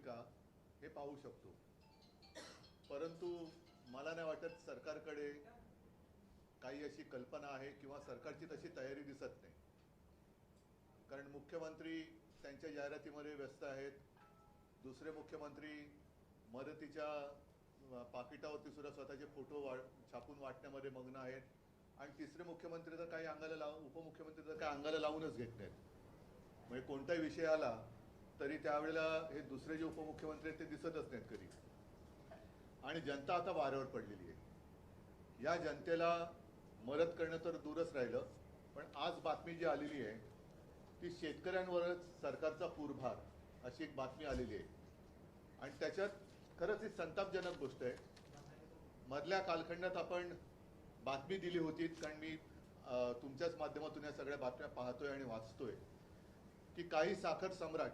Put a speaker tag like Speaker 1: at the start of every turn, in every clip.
Speaker 1: का हे पाहू शकतो. परंतु मला नाही वाटत सरकारकडे काही अशी कल्पना आहे किंवा सरकारची तशी तयारी दिसत नाही. कारण मुख्यमंत्री त्यांच्या जाहिरातीमध्ये व्यस्त आहेत, दुसरे मुख्यमंत्री मदतीच्या पाकिटावरती सुद्धा स्वतःचे फोटो छापून वाटण्यामध्ये मग्न आहेत, आणि तिसरे मुख्यमंत्री तर काही अंगाला उपमुख्यमंत्री तर काही अंगाला लावूनच घेत नाहीत. म्हणजे कोणताही विषय आला तरी त्यावेळेला हे दुसरे जे उपमुख्यमंत्री आहेत ते दिसतच नाहीत कधी. आणि जनता आता वाऱ्यावर पडलेली आहे. या जनतेला मदत करणं तर दूरच राहिलं, पण आज बातमी जी आलेली आहे ती शेतकऱ्यांवरच सरकारचा पूरभार अशी एक बातमी आलेली आहे. आणि त्याच्यात खरंच ही संतापजनक गोष्ट आहे. मधल्या कालखंडात आपण बातमी दिली होती, कारण मी तुमच्याच माध्यमातून या सगळ्या बातम्या पाहतोय आणि वाचतोय की काही साखर सम्राट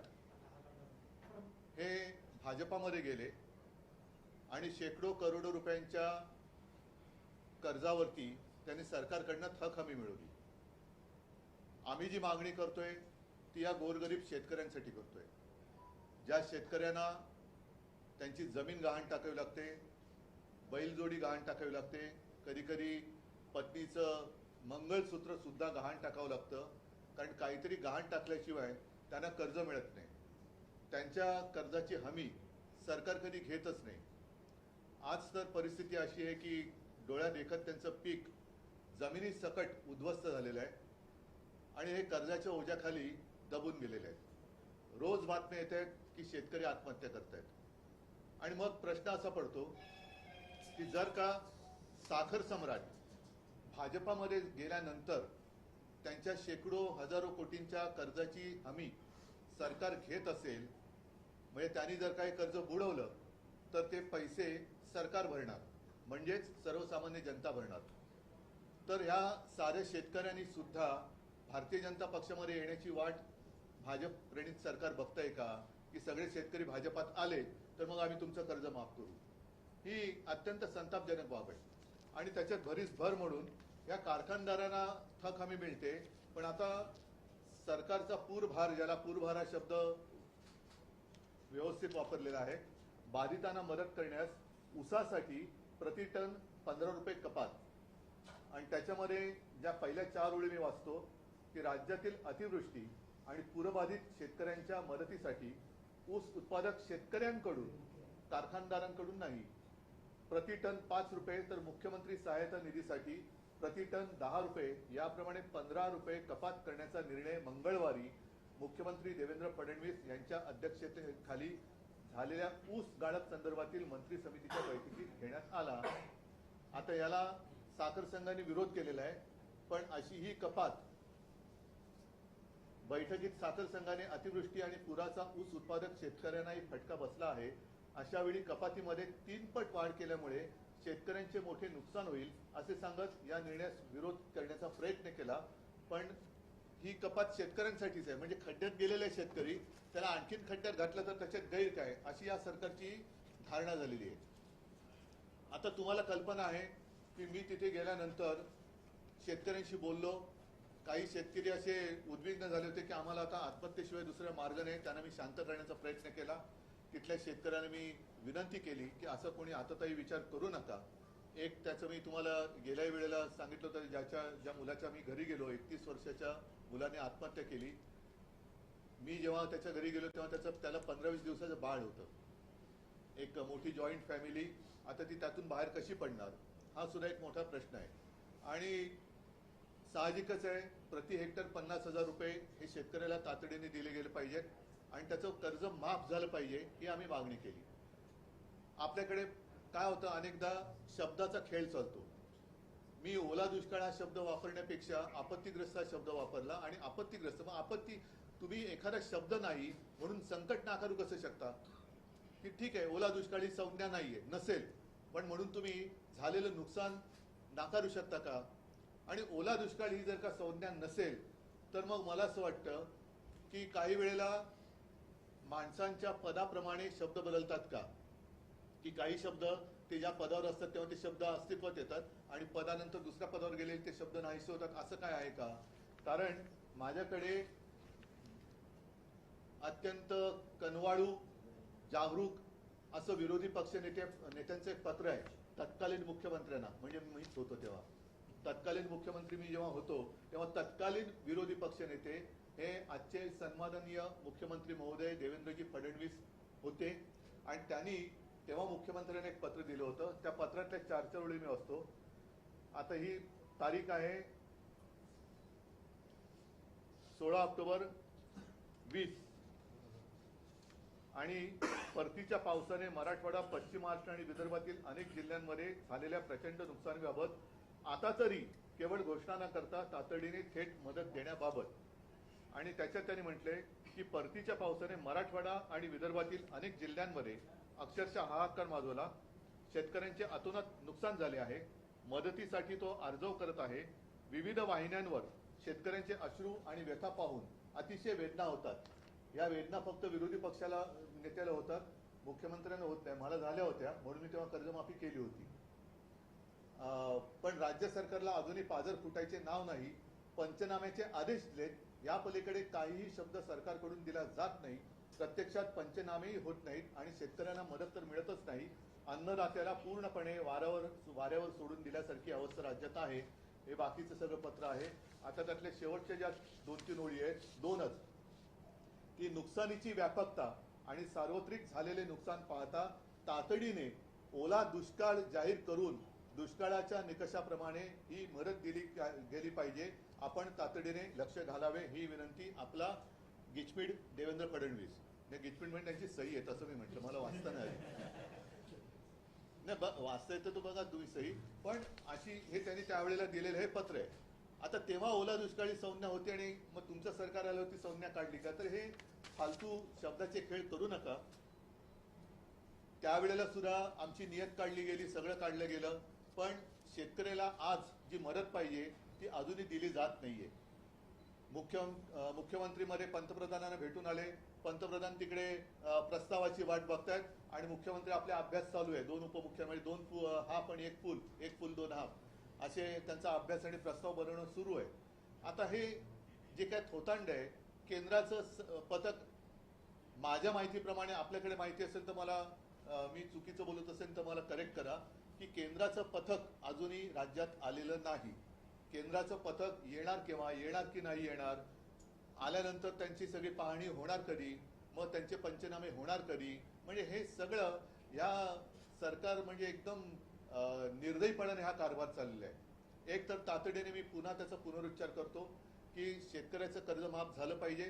Speaker 1: हे भाजपामध्ये गेले आणि शेकडो करोडो रुपयांच्या कर्जावरती त्यांनी सरकारकडनं थक हमी मिळवली. आम्ही जी मागणी करतोय ती या गोरगरीब शेतकऱ्यांसाठी करतोय, ज्या शेतकऱ्यांना त्यांची जमीन गहाण टाकावी लागते, बैलजोडी गहाण टाकावी लागते, कधी कधी पत्नीचं मंगळसूत्र सुद्धा गहाण टाकावं लागतं, कारण काहीतरी गहाण टाकल्याशिवाय त्यांना कर्ज मिळत नाही. त्यांच्या कर्जाची हमी सरकार कधी घेतच नाही. आज तर परिस्थिती अशी आहे की डोळ्यात देखत त्यांचं पीक जमिनी सकट उद्ध्वस्त झालेलं आहे आणि हे कर्जाच्या ओझ्याखाली दबून गेलेले आहेत. रोज बातम्या येत आहेत की शेतकरी आत्महत्या करतायत. आणि मग प्रश्न असा पडतो की जर का साखर सम्राट भाजपामध्ये गेल्यानंतर त्यांच्या शेकडो हजारो कोटींच्या कर्जाची हमी सरकार घेत असेल, म्हणजे त्यांनी जर काही कर्ज बुडवलं तर ते पैसे सरकार भरणार, म्हणजेच सर्वसामान्य जनता भरणार. तर ह्या साऱ्या शेतकऱ्यांनी सुद्धा भारतीय जनता पक्षामध्ये येण्याची वाट भाजप प्रणित सरकार बघतंय का, की सगळे शेतकरी भाजपात आले तर मग आम्ही तुमचं कर्ज माफ करू? ही अत्यंत संतापजनक बाब आहे. आणि त्याच्यात भरीस भर म्हणून या कारखानदारांना थक हमी मिळते, पण आता सरकारचा पूरभार, ज्याला पूरभार हा शब्द व्यवस्थित वापरलेला आहे, बाधितांना मदत करण्यास ऊसासाठी प्रति टन 15 रुपये कपात. आणि त्याच्यामध्ये ज्या पहिल्या 4 ओळी मी वाचतो की राज्यातील अतिवृष्टी आणि पूरबाधित शेतकऱ्यांच्या मदतीसाठी ऊस उत्पादक शेतकऱ्यांकडून, कारखानदारांकडून नाही, प्रति टन 5 रुपये, तर मुख्यमंत्री सहायता निधीसाठी प्रति टन 10 रुपये, याप्रमाणे 15 रुपये कपात करण्याचा निर्णय मंगळवारी मुख्यमंत्री देवेंद्र फडणवीस यांच्या अध्यक्षतेखाली झालेल्या ऊस गाळप संदर्भातील मंत्री समितीच्या बैठकीत घेण्यात आला. आता याला साखर संघाने विरोध केलेला आहे, पण अशी ही कपात बैठकीत साखर संघाने अतिवृष्टी आणि पुराचा ऊस उत्पादक शेतकऱ्यांनाही फटका बसला आहे, अशा वेळी कपातीमध्ये 3 पट वाढ केल्यामुळे शेतकऱ्यांचे मोठे नुकसान होईल असे सांगत या निर्णयास विरोध करण्याचा प्रयत्न केला. पण ही कपात शेतकऱ्यांसाठीच आहे, म्हणजे खड्ड्यात गेलेले शेतकरी, त्याला आणखीन खड्ड्यात घातलं तर त्याच्यात गैर काय, अशी या सरकारची धारणा झालेली आहे. आता तुम्हाला कल्पना आहे की मी तिथे गेल्यानंतर शेतकऱ्यांशी बोललो. काही शेतकरी असे उद्विग्न झाले होते की आम्हाला आता आत्महत्येशिवाय दुसरा मार्ग नाही. त्यांना मी शांत करण्याचा प्रयत्न केला. तिथल्या शेतकऱ्यांना मी विनंती केली की असं कोणी आताताही विचार करू नका. एक त्याचं मी तुम्हाला गेल्या वेळेला सांगितलं होतं, ज्या मुलाच्या मी घरी गेलो, 31 वर्षाच्या मुलाने आत्महत्या केली. मी जेव्हा त्याच्या घरी गेलो तेव्हा त्याला 15-20 दिवसाचं बाळ होतं. एक मोठी जॉईंट फॅमिली, आता ती त्यातून बाहेर कशी पडणार, हा सुद्धा एक मोठा प्रश्न आहे. आणि साहजिकच आहे, प्रति हेक्टर 50,000 रुपये हे शेतकऱ्याला तातडीने दिले गेले पाहिजेत आणि त्याचं कर्ज माफ झालं पाहिजे, ही आम्ही मागणी केली. आपल्याकडे काय होतं, अनेकदा शब्दाचा खेळ चालतो. मी ओला दुष्काळ हा शब्द वापरण्यापेक्षा आपत्तीग्रस्त हा शब्द वापरला. आणि आपत्तीग्रस्त, मग आपत्ती, तुम्ही एखादा शब्द नाही म्हणून संकट नाकारू कसं शकता? की ठीक आहे, ओला दुष्काळ ही संज्ञा नाहीये, नसेल, पण म्हणून तुम्ही झालेलं नुकसान नाकारू शकता का? आणि ओला दुष्काळ ही जर का संज्ञा नसेल तर मग मला असं वाटतं की काही वेळेला माणसांच्या पदाप्रमाणे शब्द बदलतात का? की काही शब्द ते ज्या पदावर असतात तेव्हा ते शब्द अस्तित्वात येतात आणि पदानंतर दुसऱ्या पदावर गेले ते शब्द नाहीसे होतात, असं काय आहे का? कारण माझ्याकडे अत्यंत कनवाळू जागरूक असं विरोधी पक्ष नेत्यांचं एक पत्र आहे तत्कालीन मुख्यमंत्र्यांना, म्हणजे मीच होतो तेव्हा, तत्कालीन मुख्यमंत्री मी जेव्हा होतो तेव्हा तत्कालीन विरोधी पक्ष नेते हे आजचे सन्माननीय मुख्यमंत्री महोदय देवेंद्रजी फडणवीस होते. आणि त्यांनी तेव्हा मुख्यमंत्र्यांनी एक पत्र दिलं होतं. त्या पत्रातल्या 4 ओळी मी वाचतो. आता ही तारीख आहे 16 ऑक्टोबर 20. आणि परतीच्या पावसाने मराठवाडा, पश्चिम महाराष्ट्र आणि विदर्भातील अनेक जिल्ह्यांमध्ये झालेल्या प्रचंड नुकसानीबाबत आता तरी केवळ घोषणा न करता तातडीने थेट मदत देण्याबाबत. आणि त्याच्यात त्यांनी म्हटलंय की परतीच्या पावसाने मराठवाडा आणि विदर्भातील अनेक जिल्ह्यांमध्ये अक्षरशः हाहाकार माजवला. शेतकऱ्यांचे अतोनात नुकसान झाले आहे. मदतीसाठी तो अर्जव करत आहे. विविध वाहिन्यांवर शेतकऱ्यांचे अश्रू आणि व्यथा पाहून अतिशय वेदना होतात. या वेदना फक्त विरोधी पक्षाला नेत्याला होतात, मुख्यमंत्र्यांना होत नाही. मला झाल्या होत्या म्हणून मी तेव्हा कर्जमाफी केली होती. पण राज्य सरकारला अजूनही पाझर फुटायचे नाव नाही. पंचनाम्याचे आदेश दिलेत, या पलीकडे काहीही शब्द सरकारकडून दिला जात नाही. प्रत्यक्षात पंचनामेही होत नाहीत आणि शेतकऱ्यांना मदत तर मिळतच नाही. अन्नदात्याला पूर्णपणे वाऱ्यावर सोडून दिल्यासारखी अवस्था राज्यात आहे. हे बाकीचं सगळं पत्र आहे. आता त्यातल्या शेवटच्या ज्या 2-3 ओळी आहेत, 2च, की नुकसानीची व्यापकता आणि सार्वत्रिक झालेले नुकसान पाहता तातडीने ओला दुष्काळ जाहीर करून दुष्काळाच्या निकषाप्रमाणे ही मदत दिली गेली पाहिजे. आपण तातडीने लक्ष घालावे ही विनंती. आपला गिचमीड देवेंद्र फडणवीस. गिचमीड म्हणजे त्यांची सही आहे तसं मी म्हटलं, मला वाचता नाही वाचता येतं तो बघा तुम्ही सही. पण अशी हे त्यांनी त्यावेळेला दिलेलं हे पत्र आहे. आता तेव्हा ओला दुष्काळी संज्ञा होती आणि मग तुमचं सरकार आलं होती संज्ञा काढली का? तर हे फालतू शब्दाचे खेळ करू नका. त्यावेळेला सुद्धा आमची नियत काढली गेली, सगळं काढलं गेलं, पण शेतकऱ्याला आज जी मदत पाहिजे ती अजूनही दिली जात नाहीये. मुख्यमंत्रीमध्ये पंतप्रधानांना भेटून आले. पंतप्रधान तिकडे प्रस्तावाची वाट बघतायत आणि मुख्यमंत्री आपले अभ्यास चालू आहे. 2 उपमुख्यमंत्री, 2 हाफ आणि 1 फुल 2 हाफ असे त्यांचा अभ्यास आणि प्रस्ताव बनवणं सुरू आहे. आता हे जे काय थोतांड आहे, केंद्राचं पथक, माझ्या माहितीप्रमाणे, आपल्याकडे माहिती असेल तर मला, मी चुकीचं बोलत असेल तर मला करेक्ट करा, की केंद्राचं पथक अजूनही राज्यात आलेलं नाही. केंद्राचं पथक येणार केव्हा, येणार की नाही येणार, आल्यानंतर त्यांची सगळी पाहणी होणार कधी, मग त्यांचे पंचनामे होणार कधी, म्हणजे हे सगळं या सरकार म्हणजे एकदम निर्दयीपणाने हा कारभार चाललेला आहे. एक तर तातडीने मी पुन्हा त्याचा पुनरुच्चार करतो की शेतकऱ्याचं कर्ज माफ झालं पाहिजे.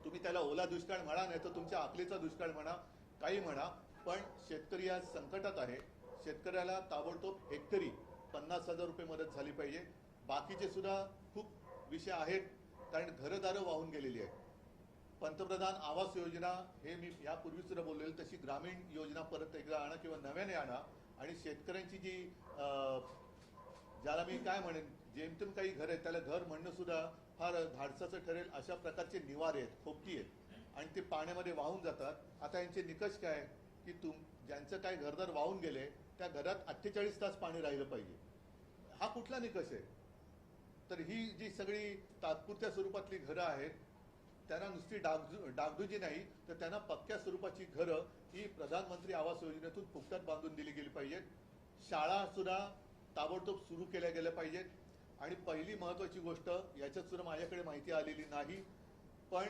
Speaker 1: तुम्ही त्याला ओला दुष्काळ म्हणा, नाही तर तुमच्या अकलेचा दुष्काळ म्हणा, काही म्हणा, पण शेतकरी आज संकटात आहे. शेतकऱ्याला ताबडतोब हेक्टरी 50,000 रुपये मदत झाली पाहिजे. बाकीचे सुद्धा खूप विषय आहेत, कारण घरदारं वाहून गेलेली आहेत. पंतप्रधान आवास योजना हे मी यापूर्वी सुद्धा बोललेलं, तशी ग्रामीण योजना परत एकदा आणा किंवा नव्याने आणा. आणि शेतकऱ्यांची जी ज्याला मी काय म्हणेन, जेमतेम काही घर आहेत त्याला घर म्हणणं सुद्धा फार धाडसाचं ठरेल. अशा प्रकारचे निवारे आहेत, खोपटी आहेत आणि ते पाण्यामध्ये वाहून जातात. आता यांचे निकष काय की ज्यांचं काय घरदार वाहून गेले त्या घरात 48 तास पाणी राहिलं पाहिजे. हा कुठला निकष आहे? तर ही जी सगळी तात्पुरत्या स्वरूपातली घरं आहेत त्यांना नुसती डागडुजी नाही, तर त्यांना पक्क्या स्वरूपाची घरं ही प्रधानमंत्री आवास योजनेतून फुकटात बांधून दिली गेली पाहिजेत. शाळा सुद्धा ताबडतोब सुरू केल्या गेल्या पाहिजेत. आणि पहिली महत्वाची गोष्ट, याच्यात सुद्धा माझ्याकडे माहिती आलेली नाही, पण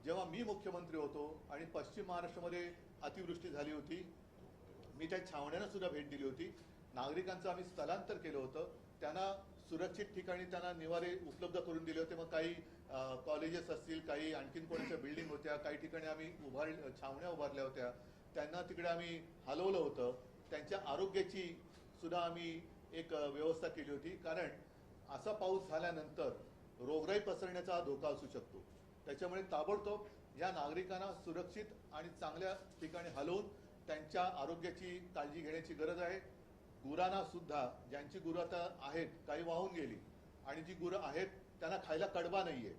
Speaker 1: जेव्हा मी मुख्यमंत्री होतो आणि पश्चिम महाराष्ट्रामध्ये अतिवृष्टी झाली होती, मी त्या छावण्यांना सुद्धा भेट दिली होती. नागरिकांचं आम्ही स्थलांतर केलं होतं. त्यांना सुरक्षित ठिकाणी त्यांना निवारे उपलब्ध करून दिले होते. मग काही कॉलेजेस असतील, काही आणखीन कोणाच्या बिल्डिंग होत्या, काही ठिकाणी आम्ही छावण्या उभारल्या होत्या, त्यांना तिकडे आम्ही हलवलं होतं. त्यांच्या आरोग्याची सुद्धा आम्ही एक व्यवस्था केली होती, कारण असा पाऊस झाल्यानंतर रोगराई पसरण्याचा धोका असू शकतो. त्याच्यामुळे ताबडतोब या नागरिकांना सुरक्षित आणि चांगल्या ठिकाणी हलवून त्यांच्या आरोग्याची काळजी घेण्याची गरज आहे. गुरांना सुद्धा, ज्यांची गुरं आता आहेत, काही वाहून गेली, आणि जी गुरं आहेत त्यांना खायला कडबा नाहीये,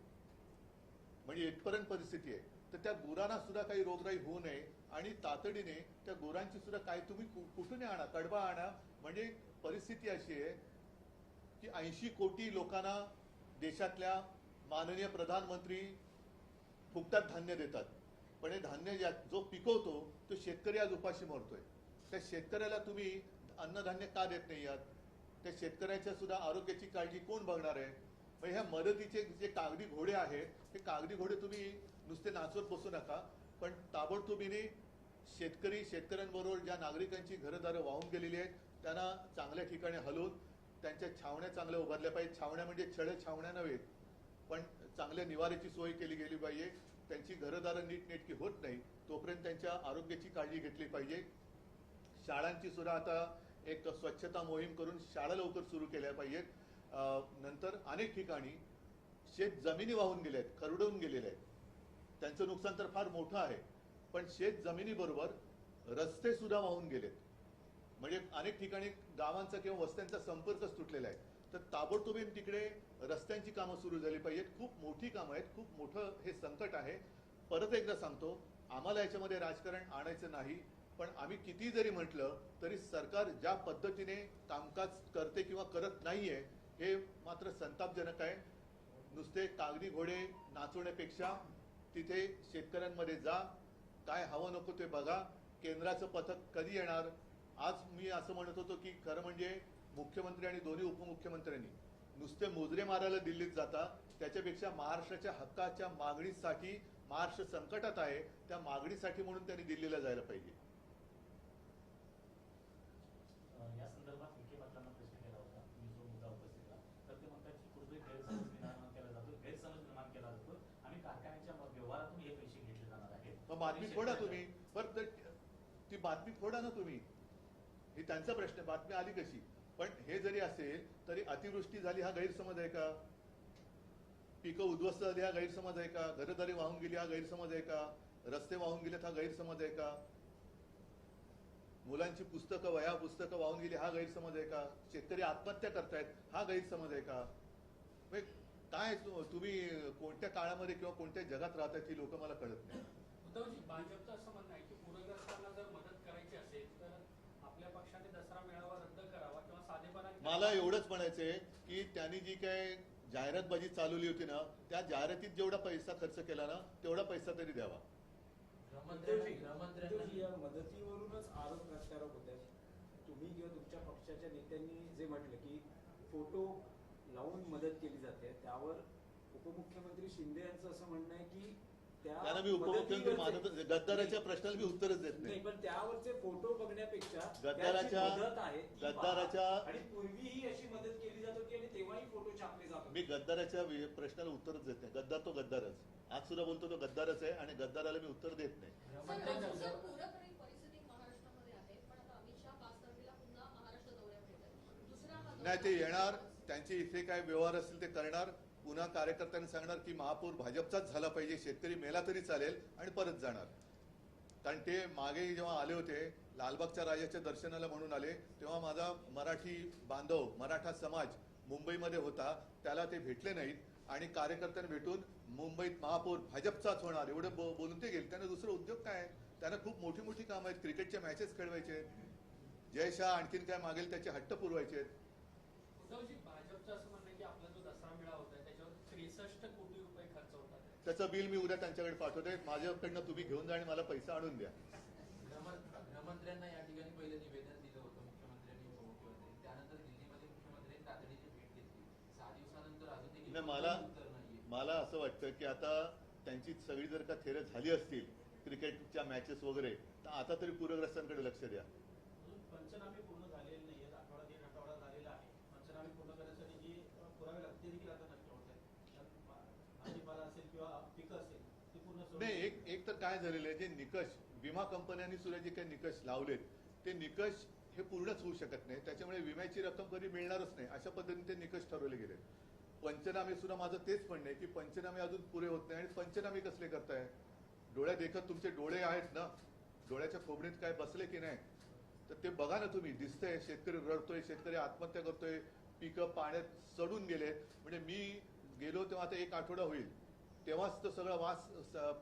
Speaker 1: म्हणजे इथपर्यंत परिस्थिती आहे. तर त्या गुरांना सुद्धा काही रोगराई होऊ नये आणि तातडीने त्या गुरांची सुद्धा काही तुम्ही कुठून आणा, कडबा आणा. म्हणजे परिस्थिती अशी आहे की 80 कोटी लोकांना देशातल्या माननीय प्रधानमंत्री फुकटात धान्य देतात, पण हे धान्य जो पिकवतो शेतकरी आज उपाशी मरतोय. त्या शेतकऱ्याला तुम्ही अन्नधान्य का देत नाही आहात? त्या शेतकऱ्याच्या सुद्धा आरोग्याची काळजी कोण बघणार आहे? मग ह्या मदतीचे जे कागदी घोडे आहेत, हे कागदी घोडे तुम्ही नुसते नाचवत बसू नका, पण ताबडतोबीने शेतकऱ्यांबरोबर ज्या नागरिकांची घरदारं वाहून गेलेली आहेत त्यांना चांगल्या ठिकाणी हलवून त्यांच्या छावण्या चांगल्या उभारल्या पाहिजे. छावण्या म्हणजे छळे छावण्या नव्हे, पण चांगल्या निवाऱ्याची सोय केली गेली पाहिजे. त्यांची घरदारं नीटनेटकी होत नाही तोपर्यंत त्यांच्या आरोग्याची काळजी घेतली पाहिजे. शाळांची सुद्धा आता एक स्वच्छता मोहीम करून शाळा लवकर सुरू केल्या पाहिजेत. नंतर अनेक ठिकाणी शेत जमिनी वाहून गेल्या आहेत, खरडून गेलेल्या आहेत. त्यांचं नुकसान तर फार मोठं आहे, पण शेत जमिनीबरोबर रस्ते सुद्धा वाहून गेलेत. म्हणजे अनेक ठिकाणी गावांचा किंवा वस्त्यांचा संपर्कच तुटलेला आहे. तर ताबडतोबीने तिकडे रस्त्यांची कामं सुरू झाली पाहिजेत. खूप मोठी कामं आहेत, खूप मोठं हे संकट आहे. परत एकदा सांगतो, आम्हाला याच्यामध्ये राजकारण आणायचं नाही, पण आम्ही किती जरी म्हटलं तरी सरकार ज्या पद्धतीने कामकाज करते किंवा करत नाहीये हे मात्र संतापजनक आहे. नुसते कागदी घोडे नाचवण्यापेक्षा तिथे शेतकऱ्यांमध्ये जा, काय हवं नको ते बघा. केंद्राचं पथक कधी येणार? आज मी असं म्हणत होतो की खरं म्हणजे मुख्यमंत्री आणि दोन्ही उपमुख्यमंत्र्यांनी नुसते मोजरे मारायला दिल्लीत जाता, त्याच्यापेक्षा महाराष्ट्राच्या हक्काच्या मागणीसाठी, महाराष्ट्र संकटात आहे त्या मागणीसाठी म्हणून त्यांनी दिल्लीला जायला पाहिजे.
Speaker 2: या संदर्भात विखे पाटलांना प्रश्न केला होता, मी जो मुद्दा उपस्थित केला तर ते म्हणतात की कुठेतरी गैरसमज निर्माण केला जातो आणि कारखान्याच्या व्यवहारातून हे पैसे घेतले जाणार आहेत.
Speaker 1: मग बातमी फोडा तुम्ही, परत ती बातमी फोडा ना तुम्ही. ही त्यांचा प्रश्न आहे, बातमी आली कशी? पण हे जरी असेल तरी अतिवृष्टी झाली हा गैरसमज आहे का? पिकं उद्ध्वस्त झाली हा गैरसमज आहे का? घरदारी वाहून गेली हा गैरसमज आहे का? रस्ते वाहून गेलेत हा गैरसमज आहे का? मुलांची पुस्तकं, वह्या पुस्तकं वाहून गेली हा गैरसमज आहे का? शेतकरी आत्महत्या करतायत हा गैरसमज आहे का? काय तुम्ही कोणत्या काळामध्ये किंवा कोणत्या जगात राहतात ही लोक मला कळत नाही.
Speaker 3: उद्धवजी, भाजपचं असं म्हणणं आहे की पूरग्रस्तांना जर मदत करायची असेल तर आपल्या पक्षाने दसरा मेळावा रद्द करावा किंवा साधेपणाने.
Speaker 1: मला एवढंच म्हणायचंय की त्यांनी जी काय जाहिरातबाजी चालवली होती ना, त्या जाहिरातीत जेवढा पैसा खर्च केला ना तेवढा पैसा तरी द्यावा.
Speaker 4: या मदतीवरूनच आरोप प्रत्यारोप होत आहेत. तुम्ही किंवा तुमच्या पक्षाच्या नेत्यांनी जे म्हटलं की फोटो लावून मदत केली जाते, त्यावर उपमुख्यमंत्री शिंदे यांचं असं म्हणणं आहे की
Speaker 1: त्यांना मी उपमुख्यमंत्री गद्दाराच्या प्रश्नाला मी उत्तरच देत नाही.
Speaker 4: पण त्यावरचे फोटो बघण्यापेक्षा
Speaker 1: गद्दाराच्या
Speaker 4: आणि पूर्वीही अशी मदत केली जात होती आणि तेव्हाही फोटो छापले जात होते.
Speaker 1: मी गद्दाराच्या प्रश्नाला उत्तरच देत नाही. गद्दार तो गद्दारच. आज सुद्धा बोलतो तो गद्दारच आहे आणि गद्दाराला मी उत्तर देत नाही. नाही, ते येणार, त्यांचे इथे काय व्यवहार असतील ते करणार. पुन्हा कार्यकर्त्यांनी सांगणार की महापौर भाजपचाच झाला पाहिजे, शेतकरी मेला तरी चालेल, आणि परत जाणार. कारण ते मागे जेव्हा आले होते लालबागच्या राजाच्या दर्शनाला म्हणून आले, तेव्हा माझा मराठी बांधव, मराठा समाज मुंबईमध्ये होता, त्याला ते भेटले नाहीत आणि कार्यकर्त्यांना भेटून मुंबईत महापौर भाजपचाच होणार एवढं बोलून ते गेले. त्यांना दुसरा उद्योग काय? त्यांना खूप मोठी मोठी कामं आहेत. क्रिकेटच्या मॅचेस खेळवायचे, जयशाह आणखीन काय मागेल त्याचे हट्ट पुरवायचे आहेत.
Speaker 3: उद्धवजी, भाजपचं असं म्हणणं आहे की आपला जो दसरा मेळावा होता त्याच्यावर 63 कोटी रुपये खर्च होतात.
Speaker 1: त्याचं बिल मी उद्या त्यांच्याकडे पाठवते. माझ्याकडनं तुम्ही घेऊन जा आणि मला पैसा आणून द्या.
Speaker 5: गृहमंत्र्यांना या ठिकाणी पहिले निवेदन दिलं होतं मुख्यमंत्र्यांनी, उपमुख्यमंत्री. त्यानंतर दिल्लीमध्ये मुख्यमंत्र्यांनी तातडीची भेट घेतली. 6 दिवसानंतर अजून देखील उत्तर नाहीये.
Speaker 1: मला असं वाटतं की आता त्यांची सगळी जर का थेरं झाली असतील क्रिकेटच्या मॅचेस वगैरे, तर आता तरी पूरग्रस्तांकडे लक्ष द्या.
Speaker 2: पंचनामे पूर्ण झालेले नाहीयेत. आठवडा दीड आठवडा झालेला आहे. पंचनामे पूर्ण करण्यासाठी जी पुरावे लागते देखील आता नष्ट होत आहेत. भाजीपाला असेल किंवा पिकं असेल ते पूर्ण
Speaker 1: नाही, एक तर काय झालेलं आहे, जे निकष विमा कंपन्यांनी सुद्धा जे काही निकष लावलेत ते निकष हे पूर्णच होऊ शकत नाही. त्याच्यामुळे विम्याची रक्कम कधी मिळणारच नाही, अशा पद्धतीने ते निकष ठरवले गेले. पंचनामे सुद्धा माझं तेच म्हणणं आहे की पंचनामे अजून पुरे होत नाही. आणि पंचनामे कसले करताय? डोळ्या देखत तुमचे डोळे आहेत ना, डोळ्याच्या खोबणीत काय बसले की नाही, तर ते बघा ना तुम्ही. दिसतंय शेतकरी रडतोय, शेतकरी आत्महत्या करतोय, पिकं पाण्यात सडून गेले. म्हणजे मी गेलो तेव्हा आता 1 आठवडा होईल, तेव्हाच तो सगळा वास,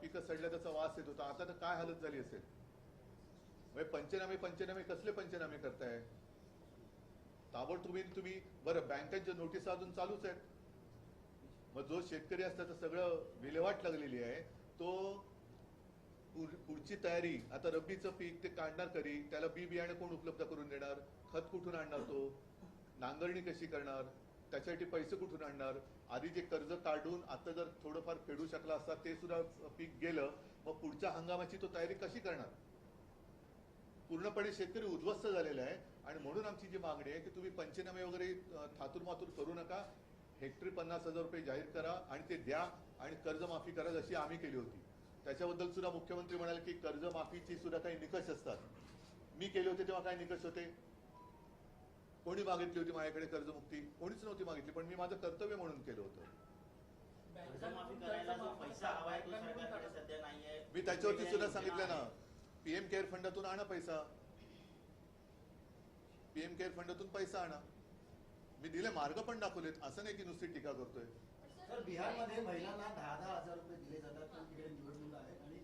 Speaker 1: पिकं सडल्या त्याचा वास येत होता. आता तर काय हालत झाली असेल. म्हणजे पंचनामे कसले पंचनामे करताय? ताबडतोब तुम्ही बरं, बँकांच्या नोटीस अजून चालूच आहेत. मग जो शेतकरी असता तर सगळं विल्हेवाट लागलेली आहे, तो पुढची तयारी, आता रब्बीचं पीक ते काढणार कधी, त्याला बी बियाणे कोण उपलब्ध करून देणार, खत कुठून आणणार, तो नांगरणी कशी करणार, त्याच्यासाठी पैसे कुठून आणणार, आधी जे कर्ज काढून आता जर थोडंफार फेडू शकला असता ते सुद्धा पीक गेलं, मग पुढच्या हंगामाची तो तयारी कशी करणार. पूर्णपणे शेतकरी उद्ध्वस्त झालेला आहे. आणि म्हणून आमची जी मागणी आहे की तुम्ही पंचनामे वगैरे थातूरमातूर करू नका, हेक्टरी 50,000 रुपये जाहीर करा आणि ते द्या आणि कर्जमाफी करा जशी आम्ही केली होती. त्याच्याबद्दल सुद्धा मुख्यमंत्री म्हणाले की कर्जमाफीची सुद्धा काही निकष असतात. मी केले होते तेव्हा काय निकष होते, कोणी मागितली होती माझ्याकडे कर्जमुक्ती, कोणीच नव्हती मागितली, पण मी माझं कर्तव्य म्हणून केलं होतं.
Speaker 6: कर्जमाफी करायला जो पैसा हवा आहे तो सरकारकडे सध्या नाहीये.
Speaker 1: मी त्याच्यावरती सुद्धा सांगितलं ना, पीएम केअर फंडातून आणा पैसा, पीएम केअर फंडातून पैसा आणा. मी दिले, मार्ग पण दाखवलेत, असं नाही की नुसती टीका करतोय.
Speaker 6: सर, बिहारमध्ये महिलांना 10,000 रुपये दिले जातात, पण तिकडे निवडणूक आहे आणि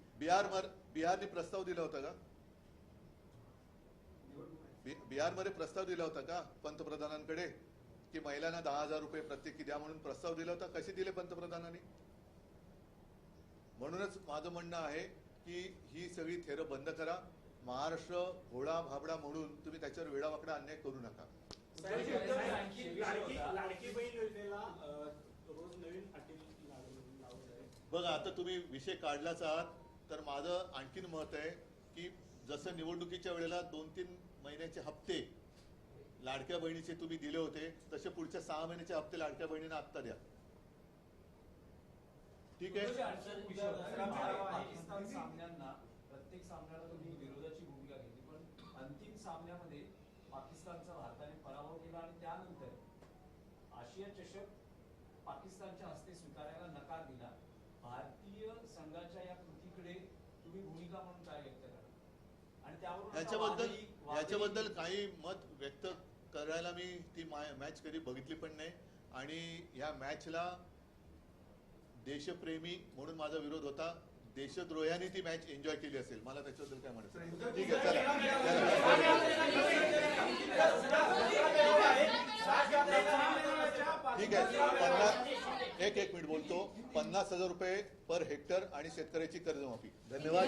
Speaker 1: बिहारने प्रस्ताव दिला होता का,
Speaker 6: निवडणूक आहे.
Speaker 1: बिहारमध्ये प्रस्ताव दिला होता का पंतप्रधानांकडे की महिलांना 10,000 रुपये प्रत्येकी द्या म्हणून प्रस्ताव दिला होता, कसे दिले पंतप्रधानांनी. म्हणूनच माझं म्हणणं आहे की ही सगळी थेरं बंद करा. महाराष्ट्र भोळा भाबडा म्हणून तुम्ही त्याच्यावर वेडावाकडा अन्याय करू नका.
Speaker 4: लाडकी बहीण योजनेला रोज नवीन अटी लावत आहे.
Speaker 1: बघा, आता तुम्ही विषय काढलाच आहात, तर माझं आणखीन मत आहे की जसं निवडणुकीच्या वेळेला 2-3 महिन्याचे हप्ते लाडक्या बहिणीचे तुम्ही दिले होते, तसे पुढच्या 6 महिन्याचे हप्ते लाडक्या बहिणींना आत्ता द्या. ठीक आहे.
Speaker 4: पाकिस्तान सामन्यांना प्रत्येक सामन्याला तुम्ही विरोधाची भूमिका घेतली, पण अंतिम सामन्यामध्ये पाकिस्तानचा भारताने पराभव केला आणि त्यानंतर आशिया चषक पाकिस्तानच्या हस्ते स्वीकारायला नकार दिला. भारतीय संघाच्या या कृतीकडे तुम्ही भूमिका म्हणून काय व्यक्त करा आणि त्यावरून
Speaker 1: याच्याबद्दल काही मत व्यक्त करायला मी ती मॅच कधी बघितली पण नाही आणि या मॅचला देशप्रेमी म्हणून माझा विरोध होता. देशद्रोह्याने ती मॅच एन्जॉय केली असेल, मला त्याच्याबद्दल काय म्हणायचं. ठीक आहे, चला ठीक आहे. एक मिनिट बोलतो. 50,000 रुपये पर हेक्टर आणि शेतकऱ्याची कर्जमाफी. धन्यवाद.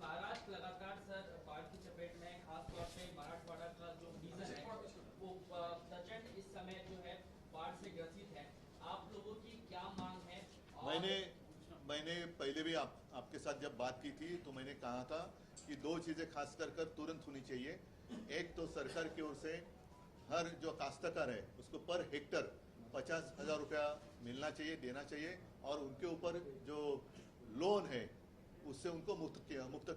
Speaker 7: महाराष्ट्र लगातार सर बाढ़ की चपेट में, खासतौर से मराठवाड़ा का जो रीजन है वो प्रचंड इस समय जो है बाढ़ से ग्रसित है. आप लोगों की क्या मांग है?
Speaker 1: मैंने पहले भी आपके साथ जब बात की थी तो मैंने कहा था कि 2 चीजें खास कर तुरंत होनी चाहिए. एक तो सरकार की ओर से हर जो काश्तकार है उसको पर हेक्टर 50,000 रुपया मिलना चाहिए, देना चाहिए, और उनके ऊपर जो लोन है उससे उनको मुक्त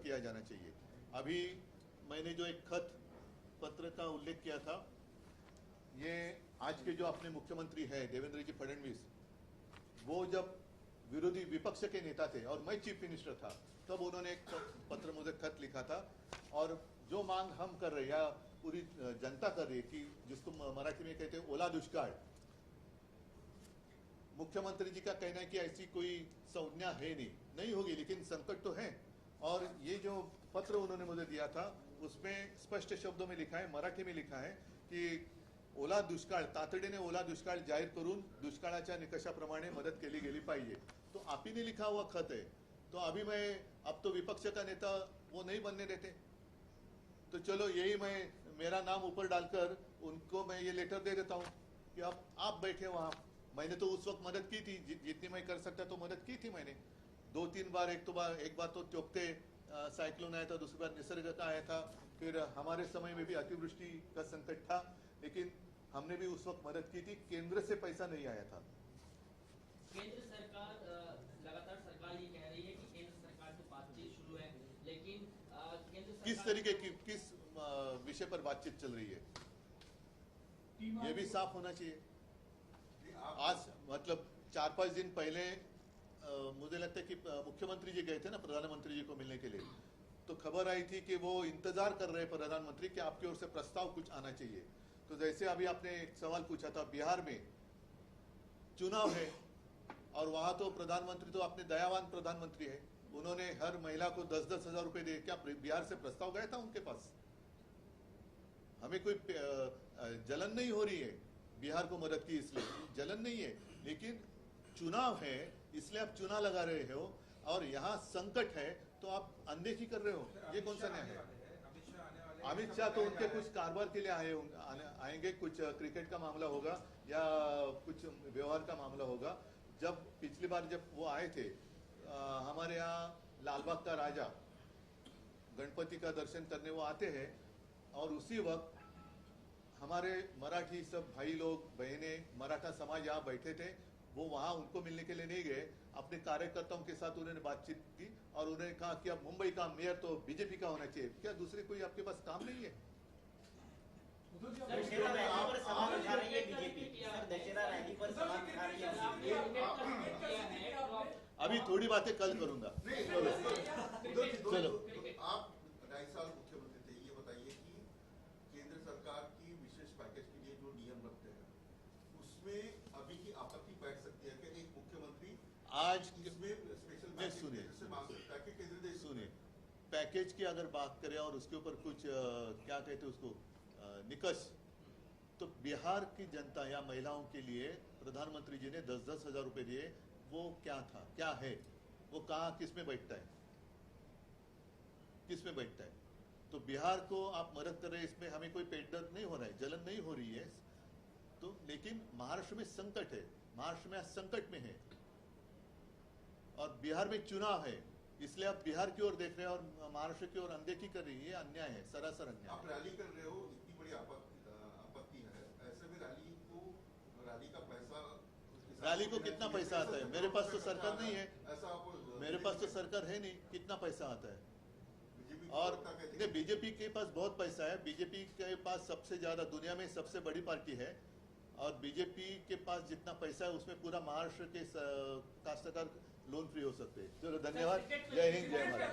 Speaker 1: किया जाना चाहिए. अभी मैंने जो एक खत पत्र का उल्लेख किया था, ये आज के जो अपने मुख्यमंत्री है देवेंद्र जी फडणवीस, वो जब विरोधी विपक्ष के नेता थे और मैं चीफ मिनिस्टर था, तब उन्होंने एक पत्र मुझे खत लिखा था. और जो मांग हम कर रहे हैं या पूरी जनता कर रही है कि जिसको मराठी में कहते हैं ओला दुष्काळ, मुख्यमंत्री जी का कहना है कि ऐसी कोई संज्ञा है नहीं होगी, लेकिन संकट तो है. और ये जो पत्र उन्होंने मुझे दिया था उसमें स्पष्ट शब्दों में लिखा है, मराठी में लिखा है कि ओला दुष्काळ तातडीने ओला दुष्काळ जाहीर करून दुष्काळाच्या निकषाप्रमाणे मदत केली गेली पाहिजे. तो आप ही ने लिखा हुआ खत है. तो अभी अब तो विपक्ष का नेता वो नहीं बनने देते, तो चलो यही मेरा नाम ऊपर डालकर उनको मैं ये लेटर दे देता हूँ कि आप बैठे वहाँ. मैंने तो उस वक्त मदद की थी, जितनी मैं कर सकता तो मदद की थी मैंने 2-3 बार. एक बार तो त्योकते साइक्लोन आया था, दूसरी बार निसर्ग का आया था, फिर हमारे समय में भी अतिवृष्टि का संकट था, लेकिन हमने भी उस वक्त मदद की थी. केंद्र से पैसा नहीं आया था.
Speaker 7: केंद्र सरकार लगातार सरकार ये कह रही है कि केंद्र सरकार से बातचीत शुरू है, लेकिन केंद्र सरकार
Speaker 1: किस तरीके की किस विषय पर बातचीत चल रही है ये भी साफ होना चाहिए. आज मतलब 4-5 दिन पहले मुझे लगता है कि मुख्यमंत्री जी गए थे ना प्रधानमंत्री जी को मिलने के लिए, तो खबर आई थी कि वो इंतजार कर रहे हैं प्रधानमंत्री कि आपकी ओर से प्रस्ताव कुछ आना चाहिए. तो जैसे अभी आपने एक सवाल पूछा था, बिहार में चुनाव है और वहां तो प्रधानमंत्री तो अपने दयावान प्रधानमंत्री है, उन्होंने हर महिला को 10-10 हजार रुपए दिए. क्या बिहार से प्रस्ताव गया था उनके पास? हमें कोई जलन नहीं हो रही है बिहार को मदद की, इसलिए जलन नहीं है, लेकिन चुनाव है इसलिए आप चुनाव लगा रहे हो और यहाँ संकट है तो आप अनदेखी कर रहे हो, ये कौन सा न्याय है? अमित शाह तो उनके कुछ कारोबार के लिए आएंगे, कुछ क्रिकेट का मामला होगा या कुछ व्यवहार का मामला होगा। जब पिछली बार जब वो आए थे हमारे यहाँ लालबाग का राजा गणपति का दर्शन करने वो आते हैं और उसी वक्त हमारे मराठी सब भाई लोग बहनें मराठा समाज यहाँ बैठे थे, वो वहाँ उनको मिलने के लिए नहीं गए, अपने कार्यकर्ताओं के साथ उन्होंने बातचीत की और उन्होंने कहा कि अब मुंबई का मेयर तो बीजेपी का होना चाहिए। क्या दूसरे कोई आपके पास काम नहीं है?
Speaker 6: दशहरा रैली पर सवाल उठा रही है बीजेपी। सर, दशहरा रैली पर सवाल उठा रही है।
Speaker 1: अभी थोड़ी बातें कल करूंगा। चलो
Speaker 8: आप 2.5 साल मुख्यमंत्री थे, ये बताइए कि केंद्र सरकार की विशेष पैकेज के लिए जो नियम रखते हैं उसमें अभी की आपत्ति बैठ सकती है कि एक मुख्यमंत्री
Speaker 1: आज
Speaker 8: इसमें स्पेशल
Speaker 1: नहीं, सुनिए।
Speaker 8: से मांग सकता है कि केंद्र दे।
Speaker 1: सुनिए, पैकेज की अगर बात करें और उसके ऊपर कुछ क्या कहते हैं उसको निकष, तो बिहार की जनता या महिलाओं के लिए प्रधानमंत्री जी ने 10-10 हजार रुपए दिए, वो क्या था, क्या है, वो कहाँ किस में बैठता है, किस में बैठता है? तो बिहार को आप मदद कर रहे हैं, इसमें हमें कोई पेट दर्द नहीं हो रहा है, जलन नहीं हो रही है, तो लेकिन महाराष्ट्र में संकट है, महाराष्ट्र में आज संकट में है और बिहार में चुनाव है, इसलिए आप बिहार की ओर देख रहे हैं और महाराष्ट्र की ओर अनदेखी कर रही है। अन्याय है, सरासर अन्याय
Speaker 8: आप
Speaker 1: है।
Speaker 8: रैली कर रहे हो, इतनी बड़ी आपत्ति है, ऐसे में रैली का पैसा,
Speaker 1: रैली को कितना पैसा आता है? मेरे पास तो सरकार नहीं है,
Speaker 8: ऐसा आप
Speaker 1: मेरे पास तो सरकार है नहीं, कितना पैसा आता है?
Speaker 8: बीजेपी
Speaker 1: और बीजेपी के पास बहुत पैसा है, बीजेपी के पास सबसे ज्यादा दुनिया में सबसे बड़ी पार्टी है और बीजेपी के पास जितना पैसा है उसमें पूरा महाराष्ट्र के काश्तकार लोन फ्री हो सकते हैं। चलो धन्यवाद, जय हिंद, जय भारत।